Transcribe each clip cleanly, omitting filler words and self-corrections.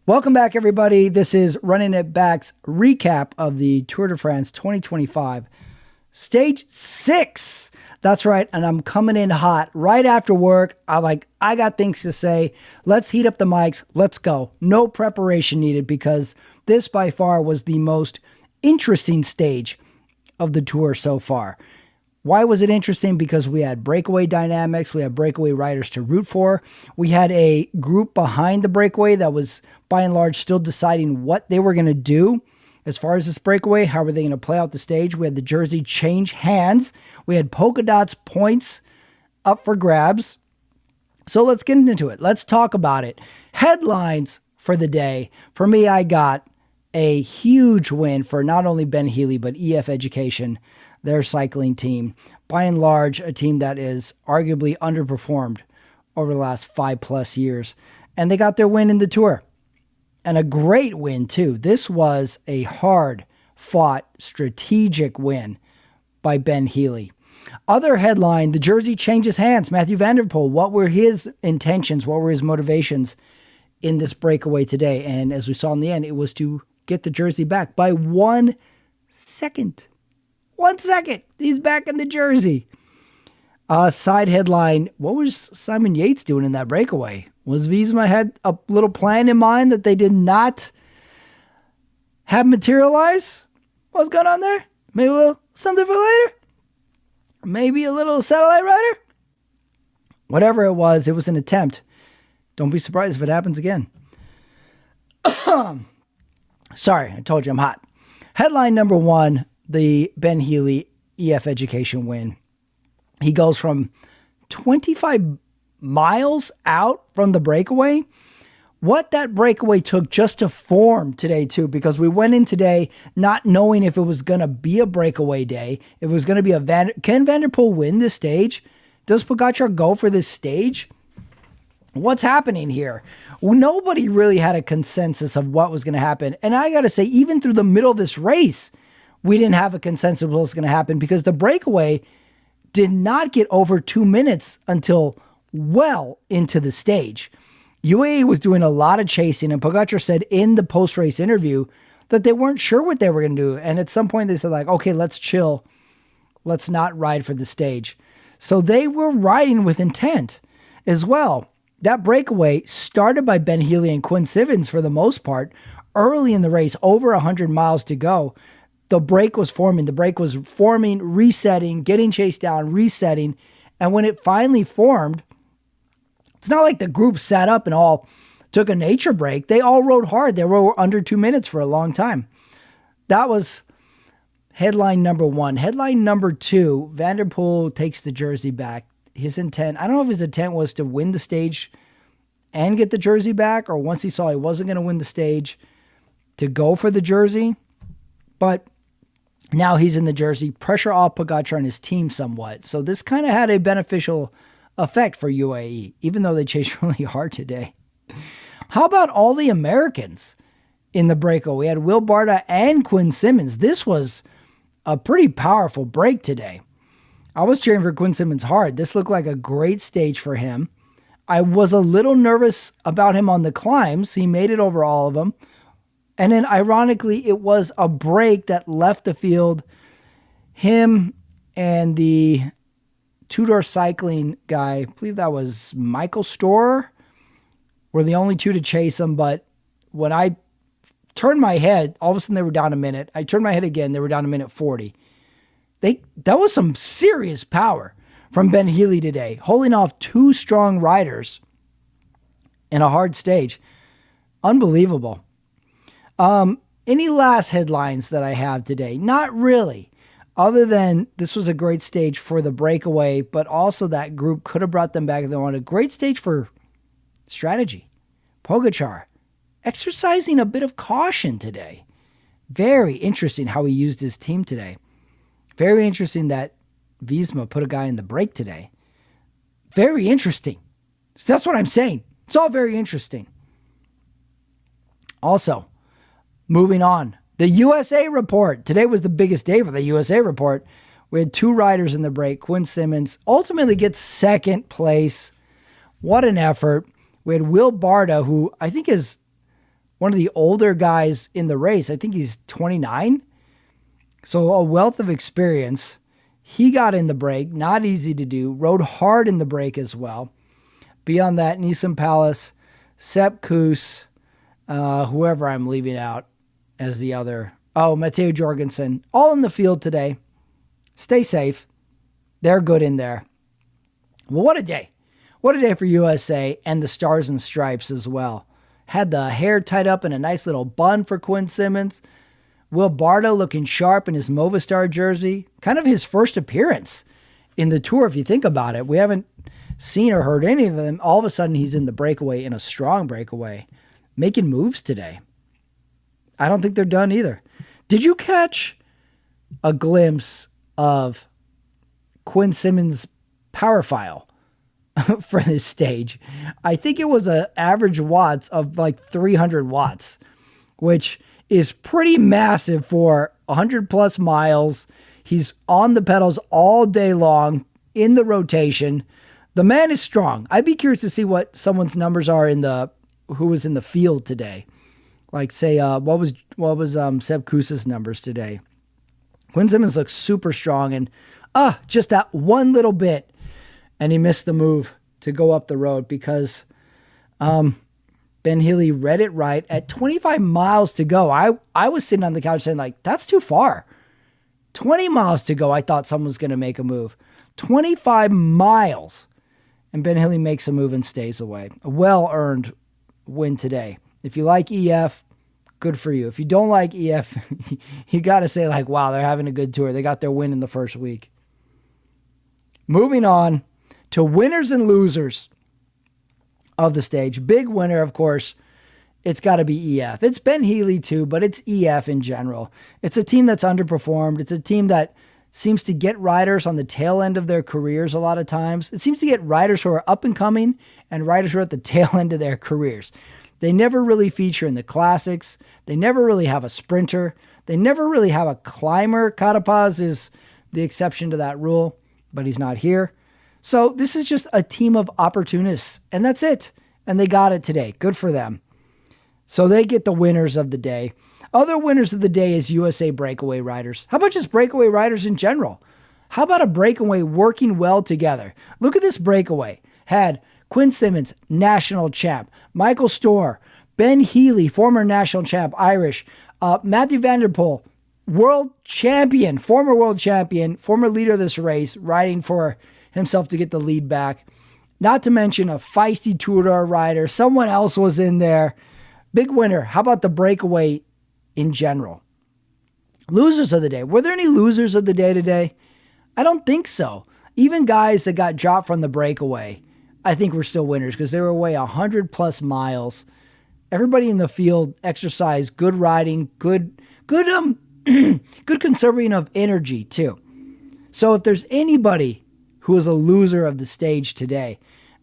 Welcome back, everybody. This is Running It Back's recap of the Tour de France 2025, Stage 6. That's right, and I'm coming in hot right after work. I got things to say. Let's heat up the mics. Let's go. No preparation needed because this by far was the most interesting stage of the tour so far. Why was it interesting? Because we had breakaway dynamics. We had breakaway riders to root for. We had a group behind the breakaway that was, by and large, still deciding what they were going to do as far as this breakaway. How were they going to play out the stage? We had the jersey change hands. We had polka dots points up for grabs. So let's get into it. Let's talk about it. Headlines for the day. For me, I got a huge win for not only Ben Healy, but EF Education, their cycling team. By and large, a team that is arguably underperformed over the last 5+ years. And they got their win in the Tour. And a great win, too. This was a hard-fought, strategic win by Ben Healy. Other headline, the jersey changes hands. Mathieu van der Poel, what were his intentions? What were his motivations in this breakaway today? And as we saw in the end, it was to get the jersey back by 1 second. 1 second. He's back in the jersey. Side headline, what was Simon Yates doing in that breakaway? Was Wiesma had a little plan in mind that they did not have materialize? What's going on there? Maybe a little something for later? Maybe a little satellite rider? Whatever it was an attempt. Don't be surprised if it happens again. Sorry, I told you I'm hot. Headline number 1, the Ben Healy EF Education win. He goes from 25 miles out from the breakaway. What that breakaway took just to form today, too, because we went in today not knowing if it was going to be a breakaway day. If it was going to be can Van der Poel win this stage? Does Pogacar go for this stage? What's happening here? Well, nobody really had a consensus of what was going to happen. And I got to say, even through the middle of this race, we didn't have a consensus of what was going to happen because the breakaway did not get over 2 minutes until well into the stage. UAE was doing a lot of chasing, and Pogacar said in the post-race interview that they weren't sure what they were going to do. And at some point they said, okay, let's chill. Let's not ride for the stage. So they were riding with intent as well. That breakaway started by Ben Healy and Quinn Simmons for the most part. Early in the race, over 100 miles to go, the break was forming. The break was forming, resetting, getting chased down, resetting. And when it finally formed, it's not like the group sat up and all took a nature break. They all rode hard. They rode under 2 minutes for a long time. That was headline number 1. Headline number 2, Van der Poel takes the jersey back. His intent, I don't know if his intent was to win the stage and get the jersey back, or once he saw he wasn't going to win the stage, to go for the jersey. But now he's in the jersey. Pressure off Pogacar and his team somewhat. So this kind of had a beneficial effect for UAE, even though they chased really hard today. How about all the Americans in the breakaway? We had Will Barta and Quinn Simmons. This was a pretty powerful break today. I was cheering for Quinn Simmons hard. This looked like a great stage for him. I was a little nervous about him on the climbs. He made it over all of them. And then ironically, it was a break that left the field. Him and the two-door cycling guy, I believe that was Michael Storer, were the only two to chase him. But when I turned my head, all of a sudden they were down a minute. I turned my head again, they were down a minute 40. That was some serious power from Ben Healy today, holding off 2 strong riders in a hard stage. Unbelievable. Any last headlines that I have today? Not really. Other than this was a great stage for the breakaway, but also that group could have brought them back if they wanted. A great stage for strategy. Pogacar exercising a bit of caution today. Very interesting how he used his team today. Very interesting that Wiesma put a guy in the break today. Very interesting. So that's what I'm saying. It's all very interesting. Also, moving on. The USA report. Today was the biggest day for the USA report. We had 2 riders in the break. Quinn Simmons ultimately gets second place. What an effort. We had Will Barta, who I think is one of the older guys in the race. I think he's 29. So a wealth of experience. He got in the break, not easy to do, rode hard in the break as well. Beyond that, Nissan Palace, Sepp Kuss, whoever I'm leaving out as the other. Oh, Matteo Jorgensen, all in the field today. Stay safe. They're good in there. Well, what a day. What a day for USA and the Stars and Stripes as well. Had the hair tied up in a nice little bun for Quinn Simmons. Will Barta looking sharp in his Movistar jersey. Kind of his first appearance in the tour, if you think about it. We haven't seen or heard any of them. All of a sudden, he's in the breakaway, in a strong breakaway, making moves today. I don't think they're done either. Did you catch a glimpse of Quinn Simmons' power file for this stage? I think it was an average watts of like 300 watts, which is pretty massive for 100 plus miles. He's on the pedals all day long in the rotation. The man is strong. I'd be curious to see what someone's numbers are who was in the field today. Like say, what was Sepp Kuss's numbers today? Quinn Simmons looks super strong and just that one little bit, and he missed the move to go up the road because Ben Healy read it right. At 25 miles to go, I was sitting on the couch saying, like, that's too far. 20 miles to go, I thought someone was going to make a move. 25 miles. And Ben Healy makes a move and stays away. A well-earned win today. If you like EF, good for you. If you don't like EF, you got to say, like, wow, they're having a good tour. They got their win in the first week. Moving on to winners and losers of the stage. Big winner, of course, it's got to be EF. It's Ben Healy too, but it's EF in general. It's a team that's underperformed. It's a team that seems to get riders on the tail end of their careers a lot of times. It seems to get riders who are up and coming and riders who are at the tail end of their careers. They never really feature in the classics. They never really have a sprinter. They never really have a climber. Carapaz is the exception to that rule, but he's not here. So this is just a team of opportunists, and that's it. And they got it today. Good for them. So they get the winners of the day. Other winners of the day is USA breakaway riders. How about just breakaway riders in general? How about a breakaway working well together? Look at this breakaway. Had Quinn Simmons, national champ. Michael Storr, Ben Healy, former national champ, Irish. Matthew Van Der Poel, world champion, former leader of this race, riding for himself to get the lead back. Not to mention a feisty two-door rider. Someone else was in there. Big winner. How about the breakaway in general? Losers of the day. Were there any losers of the day today? I don't think so. Even guys that got dropped from the breakaway, I think were still winners because they were away 100 plus miles. Everybody in the field exercised good riding, good conserving of energy too. So if there's anybody who is a loser of the stage today,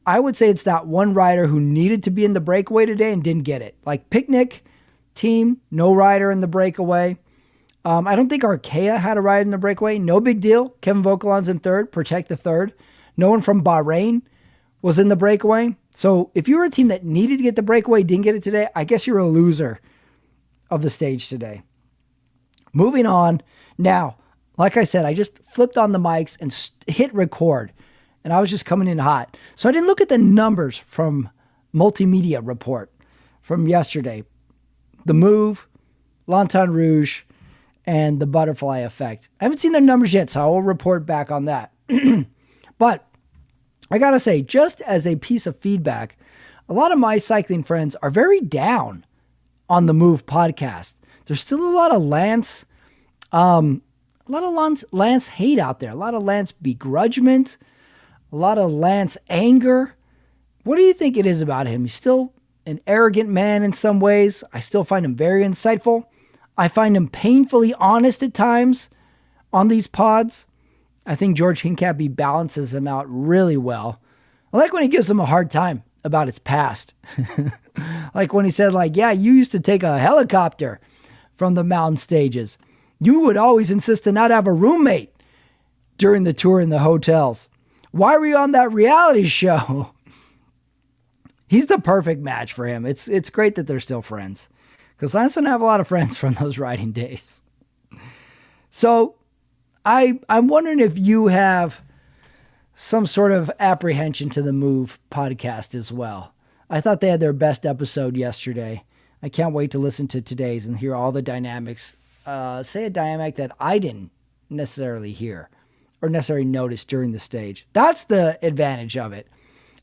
I would say it's that one rider who needed to be in the breakaway today and didn't get it. Like Picnic team, no rider in the breakaway. I don't think Arkea had a ride in the breakaway. No big deal. Kevin Vogelon's in third. Protect the third. No one from Bahrain was in the breakaway. So if you were a team that needed to get the breakaway, didn't get it today, I guess you're a loser of the stage today. Moving on. Now, like I said, I just flipped on the mics and hit record, and I was just coming in hot. So I didn't look at the numbers from Multimedia Report from yesterday. The Move, L'Entente Rouge, and the Butterfly Effect. I haven't seen their numbers yet, so I will report back on that. But I got to say, just as a piece of feedback, a lot of my cycling friends are very down on the Move podcast. There's still a lot of Lance hate out there, a lot of Lance begrudgment, a lot of Lance anger. What do you think it is about him? He's still an arrogant man in some ways. I still find him very insightful. I find him painfully honest at times on these pods. I think George Hincapie balances him out really well. I like when he gives him a hard time about his past. Like when he said, yeah, you used to take a helicopter from the mountain stages. You would always insist to not have a roommate during the tour in the hotels. Why were you on that reality show? He's the perfect match for him. It's great that they're still friends. because Lance didn't have a lot of friends from those riding days. So I'm wondering if you have some sort of apprehension to the Move podcast as well. I thought they had their best episode yesterday. I can't wait to listen to today's and hear all the dynamics. Say a dynamic that I didn't necessarily hear or necessarily notice during the stage. That's the advantage of it.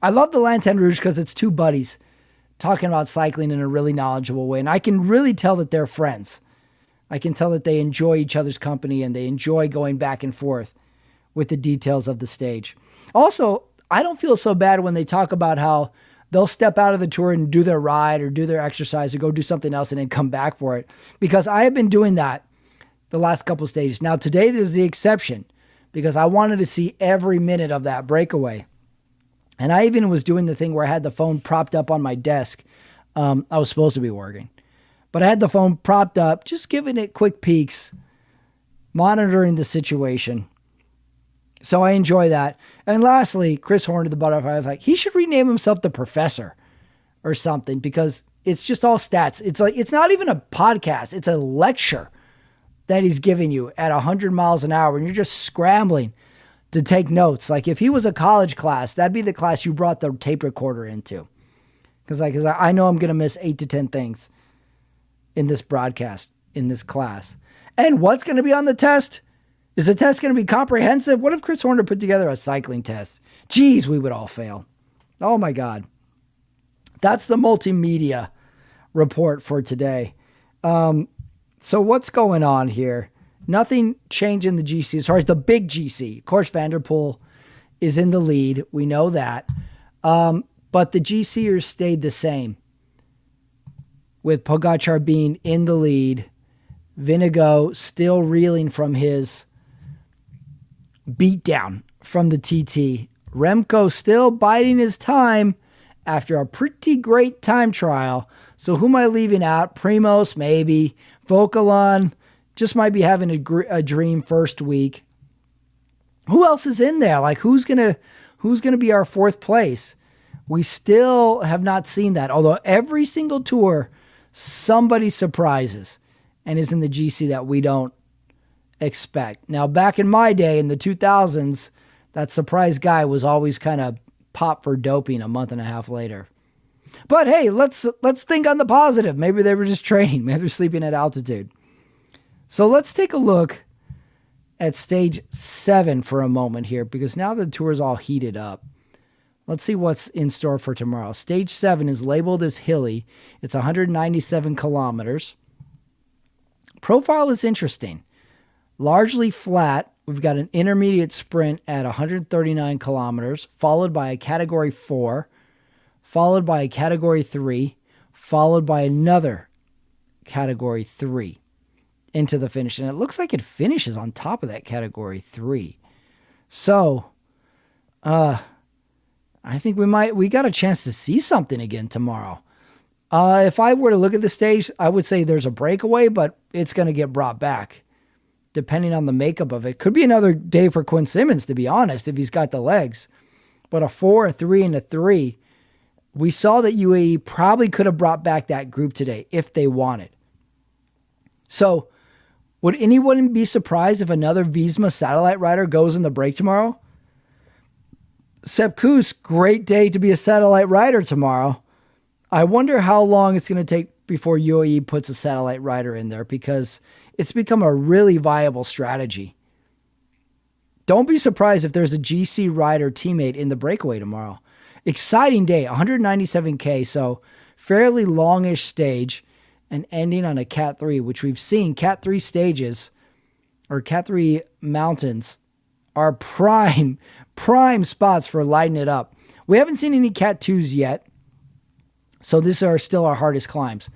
I love the Lanterne Rouge because it's two buddies talking about cycling in a really knowledgeable way. And I can really tell that they're friends. I can tell that they enjoy each other's company and they enjoy going back and forth with the details of the stage. Also, I don't feel so bad when they talk about how they'll step out of the tour and do their ride or do their exercise or go do something else and then come back for it. Because I have been doing that the last couple of stages. Now, today is the exception because I wanted to see every minute of that breakaway. And I even was doing the thing where I had the phone propped up on my desk. I was supposed to be working. But I had the phone propped up, just giving it quick peeks, monitoring the situation. So I enjoy that. And lastly, Chris Horn of the Butterfly, I was like, he should rename himself the Professor or something because it's just all stats. It's like, it's not even a podcast. It's a lecture that he's giving you at 100 miles an hour and you're just scrambling to take notes. Like if he was a college class, that'd be the class you brought the tape recorder into. Because I know I'm going to miss 8 to 10 things in this broadcast, in this class. And what's going to be on the test? Is the test going to be comprehensive? What if Chris Horner put together a cycling test? Geez, we would all fail. Oh my God. That's the multimedia report for today. So what's going on here? Nothing changed in the GC as far as the big GC. Of course, Van der Poel is in the lead. We know that. But the GCers stayed the same, with Pogačar being in the lead, Vinigo still reeling from his beatdown from the TT, Remco still biding his time after a pretty great time trial. So who am I leaving out? Primoz, maybe. Vokalon just might be having a dream first week. Who else is in there? Like who's gonna be our fourth place? We still have not seen that. Although every single tour, somebody surprises and is in the GC that we don't expect. Now, back in my day, in the 2000s, that surprise guy was always kind of popped for doping a month and a half later. But hey, let's think on the positive. Maybe they were just training. Maybe they're sleeping at altitude. So let's take a look at stage 7 for a moment here, because now the tour is all heated up. Let's see what's in store for tomorrow. Stage 7 is labeled as hilly. It's 197 kilometers. Profile is interesting. Largely flat. We've got an intermediate sprint at 139 kilometers, followed by a category 4, followed by a category 3, followed by another category 3 into the finish. And it looks like it finishes on top of that category 3. So, I think we got a chance to see something again tomorrow. If I were to look at the stage, I would say there's a breakaway, but it's going to get brought back depending on the makeup of it. Could be another day for Quinn Simmons, to be honest, if he's got the legs. But a 4, a 3, and a 3, we saw that UAE probably could have brought back that group today if they wanted. So would anyone be surprised if another Visma satellite rider goes in the break tomorrow? Sepp Kuss, great day to be a satellite rider tomorrow. I wonder how long it's going to take before UAE puts a satellite rider in there, because it's become a really viable strategy. Don't be surprised if there's a GC rider teammate in the breakaway tomorrow. Exciting day, 197K, so fairly longish stage, and ending on a Cat 3, which we've seen Cat 3 stages, or Cat 3 mountains, are prime spots for lighting it up. We haven't seen any Cat 2s yet, so these are still our hardest climbs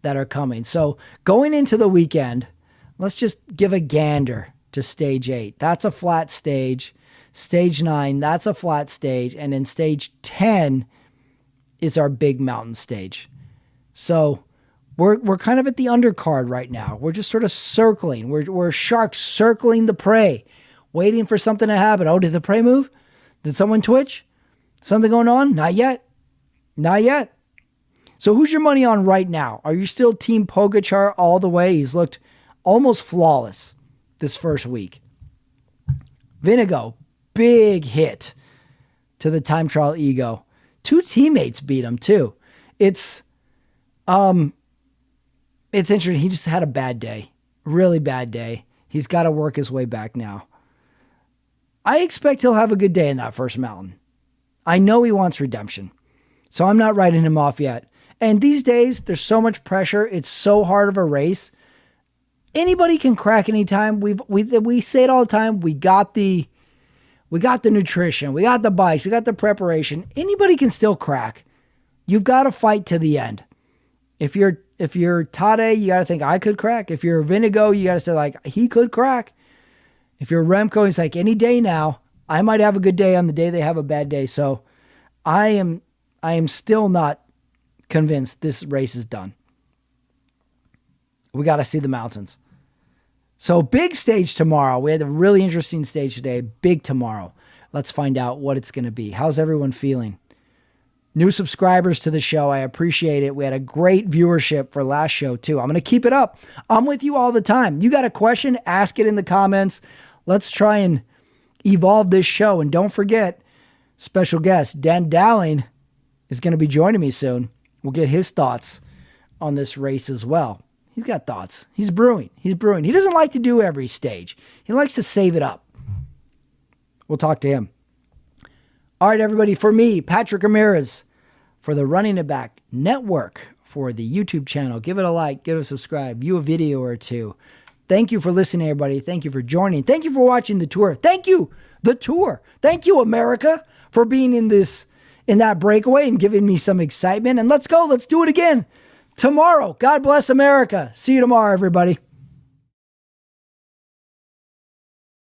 that are coming. So going into the weekend, let's just give a gander to stage 8. That's a flat stage. Stage 9, that's a flat stage. And then stage 10 is our big mountain stage. So we're kind of at the undercard right now. We're just sort of circling. We're sharks circling the prey, waiting for something to happen. Oh, did the prey move? Did someone twitch? Something going on? Not yet. Not yet. So who's your money on right now? Are you still Team Pogačar all the way? He's looked almost flawless this first week. Vinigo, big hit to the time trial ego. 2 teammates beat him too. It's interesting. He just had a bad day, really bad day. He's got to work his way back now. I expect he'll have a good day in that first mountain. I know he wants redemption, so I'm not writing him off yet. And these days, there's so much pressure. It's so hard of a race. Anybody can crack anytime. We say it all the time. We got the nutrition. We got the bikes. We got the preparation. Anybody can still crack. You've got to fight to the end. If you're Tade, you got to think, I could crack. If you're Vinigo, you got to say, like, he could crack. If you're Remco, it's like, any day now, I might have a good day on the day they have a bad day. So I am still not convinced this race is done. We got to see the mountains. So big stage tomorrow. We had a really interesting stage today. Big tomorrow. Let's find out what it's going to be. How's everyone feeling? New subscribers to the show. I appreciate it. We had a great viewership for last show too. I'm going to keep it up. I'm with you all the time. You got a question? Ask it in the comments. Let's try and evolve this show. And don't forget, special guest Dan Dowling is going to be joining me soon. We'll get his thoughts on this race as well. He's got thoughts. He's brewing. He doesn't like to do every stage. He likes to save it up. We'll talk to him. All right, everybody. For me, Patrick Ramirez, for the Running It Back Network, for the YouTube channel, give it a like, give it a subscribe, view a video or two. Thank you for listening, everybody. Thank you for joining. Thank you for watching the tour. Thank you, the tour. Thank you, America, for being in that breakaway and giving me some excitement. And let's go. Let's do it again tomorrow. God bless America. See you tomorrow, everybody.